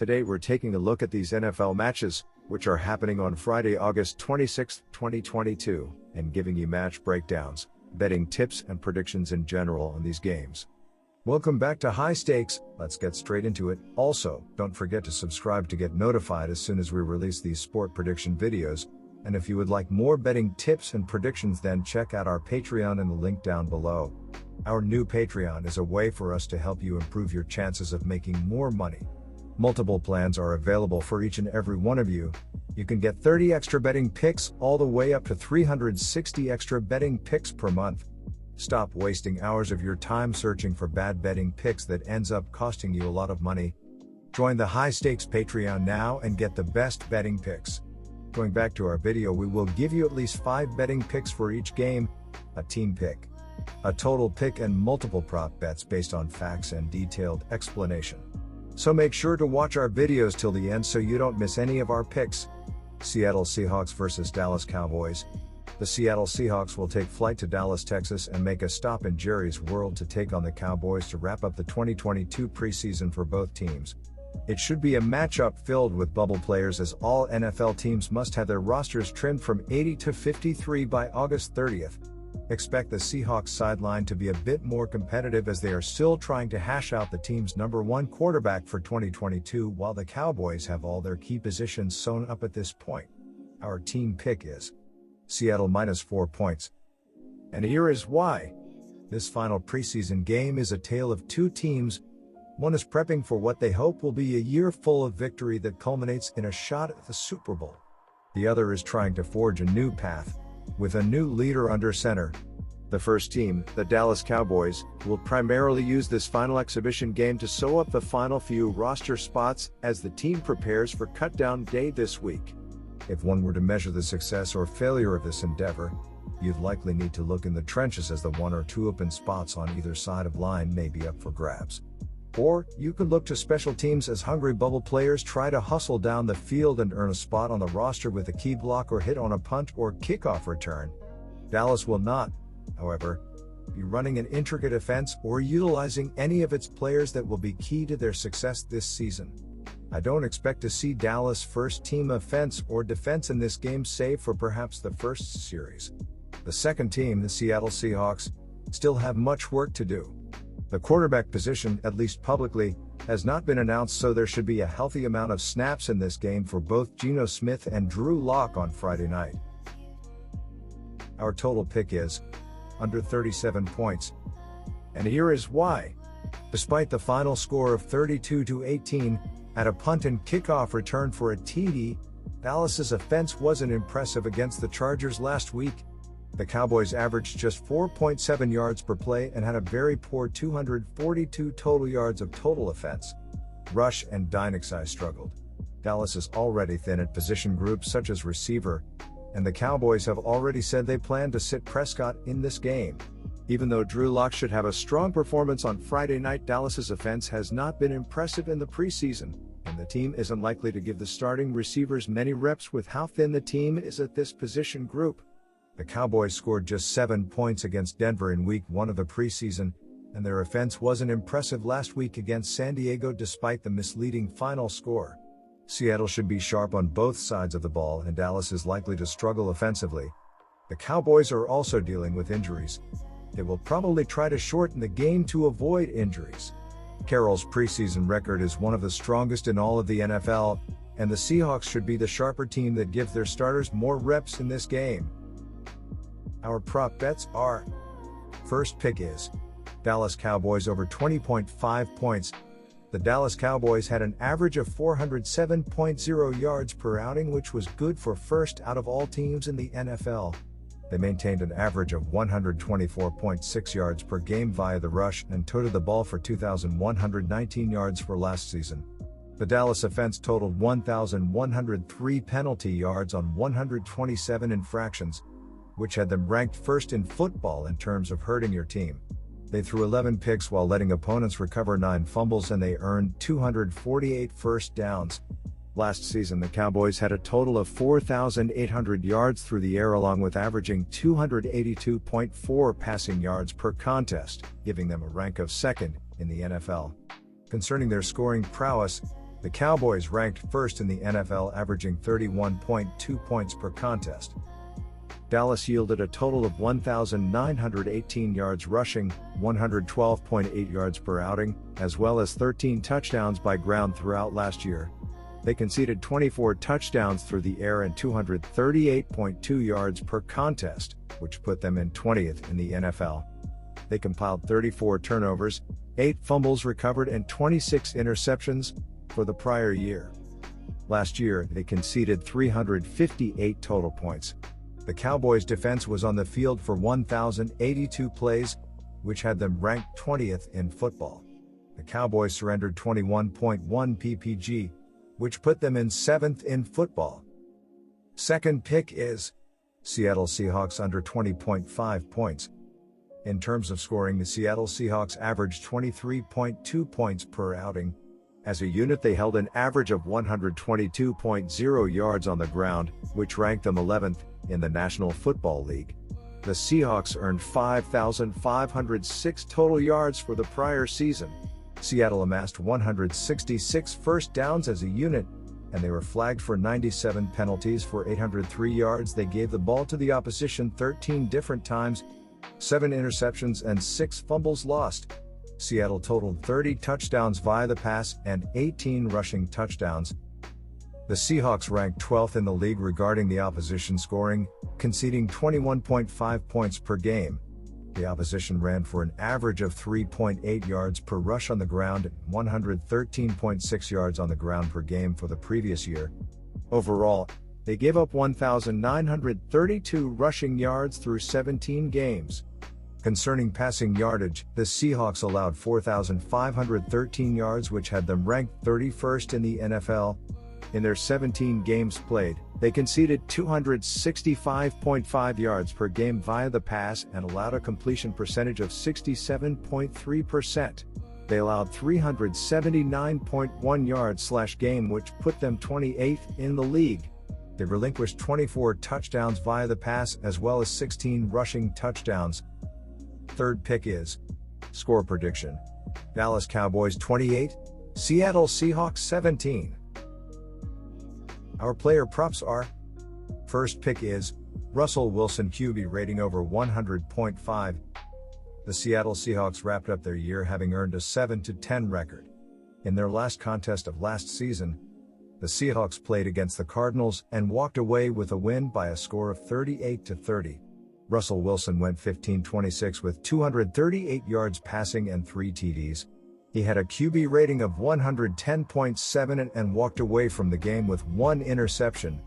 Today we're taking a look at these NFL matches, which are happening on Friday, August 26, 2022, and giving you match breakdowns, betting tips and predictions in general on these games. Welcome back to High Stakes. Let's get straight into it. Also, don't forget to subscribe to get notified as soon as we release these sport prediction videos. And if you would like more betting tips and predictions, then check out our Patreon in the link down below. Our new Patreon is a way for us to help you improve your chances of making more money. Multiple plans are available for each and every one of you. You can get 30 extra betting picks all the way up to 360 extra betting picks per month. Stop wasting hours of your time searching for bad betting picks that ends up costing you a lot of money. Join the High Stakes Patreon now and get the best betting picks. Going back to our video, we will give you at least 5 betting picks for each game, a team pick, a total pick, and multiple prop bets based on facts and detailed explanation. So make sure to watch our videos till the end so you don't miss any of our picks. Seattle Seahawks versus Dallas Cowboys. The Seattle Seahawks will take flight to Dallas, Texas and make a stop in Jerry's World to take on the Cowboys to wrap up the 2022 preseason for both teams. It should be a matchup filled with bubble players, as all NFL teams must have their rosters trimmed from 80 to 53 by August 30th. Expect the Seahawks sideline to be a bit more competitive as they are still trying to hash out the team's number 1 quarterback for 2022, while the Cowboys have all their key positions sewn up at this point. Our team pick is Seattle -4 points. And here is why. This final preseason game is a tale of two teams. One is prepping for what they hope will be a year full of victory that culminates in a shot at the Super Bowl. The other is trying to forge a new path, with a new leader under center. The first team, the Dallas Cowboys, will primarily use this final exhibition game to sew up the final few roster spots as the team prepares for cutdown day this week. If one were to measure the success or failure of this endeavor, you'd likely need to look in the trenches, as the 1 or 2 open spots on either side of line may be up for grabs. Or, you could look to special teams as hungry bubble players try to hustle down the field and earn a spot on the roster with a key block or hit on a punt or kickoff return. Dallas will not, however, be running an intricate offense or utilizing any of its players that will be key to their success this season. I don't expect to see Dallas' first team offense or defense in this game, save for perhaps the first series. The second team, the Seattle Seahawks, still have much work to do. The quarterback position, at least publicly, has not been announced, so there should be a healthy amount of snaps in this game for both Geno Smith and Drew Lock on Friday night. Our total pick is under 37 points. And here is why. Despite the final score of 32-18, at a punt and kickoff return for a TD, Dallas's offense wasn't impressive against the Chargers last week. The Cowboys averaged just 4.7 yards per play and had a very poor 242 total yards of total offense. Rush and Dynasty struggled. Dallas is already thin at position groups such as receiver, and the Cowboys have already said they plan to sit Prescott in this game. Even though Drew Lock should have a strong performance on Friday night, Dallas's offense has not been impressive in the preseason, and the team isn't likely to give the starting receivers many reps with how thin the team is at this position group. The Cowboys scored just 7 points against Denver in Week 1 of the preseason, and their offense wasn't impressive last week against San Diego despite the misleading final score. Seattle should be sharp on both sides of the ball, and Dallas is likely to struggle offensively. The Cowboys are also dealing with injuries. They will probably try to shorten the game to avoid injuries. Carroll's preseason record is one of the strongest in all of the NFL, and the Seahawks should be the sharper team that gives their starters more reps in this game. Our prop bets are: first pick is Dallas Cowboys over 20.5 points. The Dallas Cowboys had an average of 407.0 yards per outing, which was good for first out of all teams in the NFL. They maintained an average of 124.6 yards per game via the rush and toted the ball for 2,119 yards for last season. The Dallas offense totaled 1,103 penalty yards on 127 infractions, which had them ranked first in football in terms of hurting your team. They threw 11 picks while letting opponents recover 9 fumbles, and they earned 248 first downs. Last season, the Cowboys had a total of 4,800 yards through the air, along with averaging 282.4 passing yards per contest, giving them a rank of second in the NFL. Concerning their scoring prowess, The Cowboys ranked first in the NFL, averaging 31.2 points per contest. Dallas yielded a total of 1,918 yards rushing, 112.8 yards per outing, as well as 13 touchdowns by ground throughout last year. They conceded 24 touchdowns through the air and 238.2 yards per contest, which put them in 20th in the NFL. They compiled 34 turnovers, 8 fumbles recovered and 26 interceptions for the prior year. Last year, they conceded 358 total points. The Cowboys' defense was on the field for 1,082 plays, which had them ranked 20th in football. The Cowboys surrendered 21.1 PPG, which put them in 7th in football. Second pick is Seattle Seahawks under 20.5 points. In terms of scoring, the Seattle Seahawks averaged 23.2 points per outing. As a unit, they held an average of 122.0 yards on the ground, which ranked them 11th in the National Football League. The Seahawks earned 5,506 total yards for the prior season. Seattle amassed 166 first downs as a unit, and they were flagged for 97 penalties for 803 yards. They gave the ball to the opposition 13 different times, 7 interceptions and 6 fumbles lost. Seattle totaled 30 touchdowns via the pass and 18 rushing touchdowns. The Seahawks ranked 12th in the league regarding the opposition scoring, conceding 21.5 points per game. The opposition ran for an average of 3.8 yards per rush on the ground and 113.6 yards on the ground per game for the previous year. Overall, they gave up 1,932 rushing yards through 17 games. Concerning passing yardage, the Seahawks allowed 4,513 yards, which had them ranked 31st in the NFL. In their 17 games played, they conceded 265.5 yards per game via the pass and allowed a completion percentage of 67.3%. They allowed 379.1 yards/game, which put them 28th in the league. They relinquished 24 touchdowns via the pass as well as 16 rushing touchdowns. Third pick is score prediction: Dallas Cowboys 28, Seattle Seahawks 17. Our player props are: first pick is Russell Wilson, QB rating over 100.5. The Seattle Seahawks wrapped up their year having earned a 7-10 record. In their last contest of last season, the Seahawks played against the Cardinals and walked away with a win by a score of 38-30. Russell Wilson went 15-26 with 238 yards passing and 3 TDs. He had a QB rating of 110.7 and walked away from the game with 1 interception.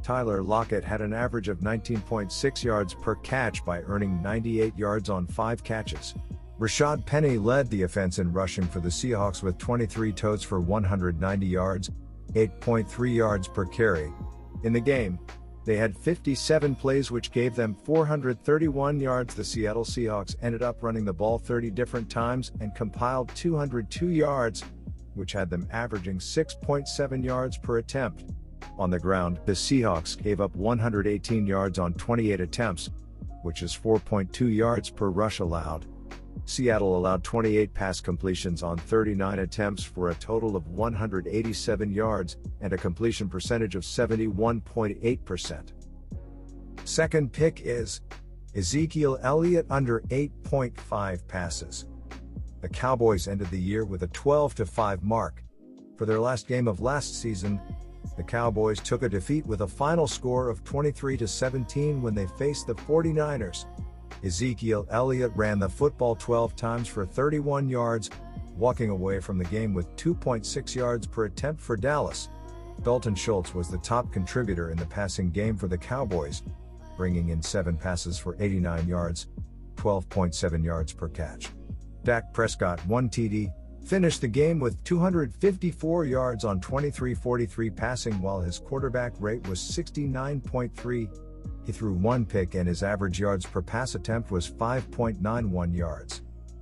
Tyler Lockett had an average of 19.6 yards per catch by earning 98 yards on 5 catches. Rashad Penny led the offense in rushing for the Seahawks with 23 totes for 190 yards, 8.3 yards per carry. In the game, they had 57 plays, which gave them 431 yards. The Seattle Seahawks ended up running the ball 30 different times and compiled 202 yards, which had them averaging 6.7 yards per attempt. On the ground, the Seahawks gave up 118 yards on 28 attempts, which is 4.2 yards per rush allowed. Seattle allowed 28 pass completions on 39 attempts for a total of 187 yards and a completion percentage of 71.8%. Second pick is Ezekiel Elliott under 8.5 passes. The Cowboys ended the year with a 12-5 mark. For their last game of last season, the Cowboys took a defeat with a final score of 23-17 when they faced the 49ers. Ezekiel Elliott ran the football 12 times for 31 yards, walking away from the game with 2.6 yards per attempt for Dallas. Dalton Schultz was the top contributor in the passing game for the Cowboys, bringing in 7 passes for 89 yards, 12.7 yards per catch. Dak Prescott, 1 TD, finished the game with 254 yards on 23-43 passing, while his quarterback rate was 69.3. He threw 1 pick and his average yards per pass attempt was 5.91 yards.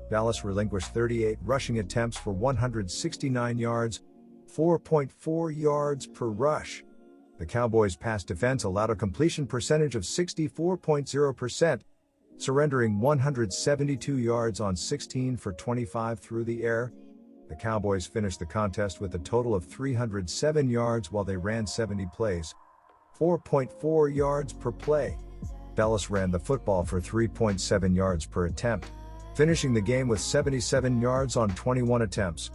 Dallas relinquished 38 rushing attempts for 169 yards, 4.4 yards per rush. The Cowboys' pass defense allowed a completion percentage of 64.0%, surrendering 172 yards on 16 for 25 through the air. The The Cowboys finished the contest with a total of 307 yards while they ran 70 plays, 4.4 yards per play. Dallas ran the football for 3.7 yards per attempt, finishing the game with 77 yards on 21 attempts.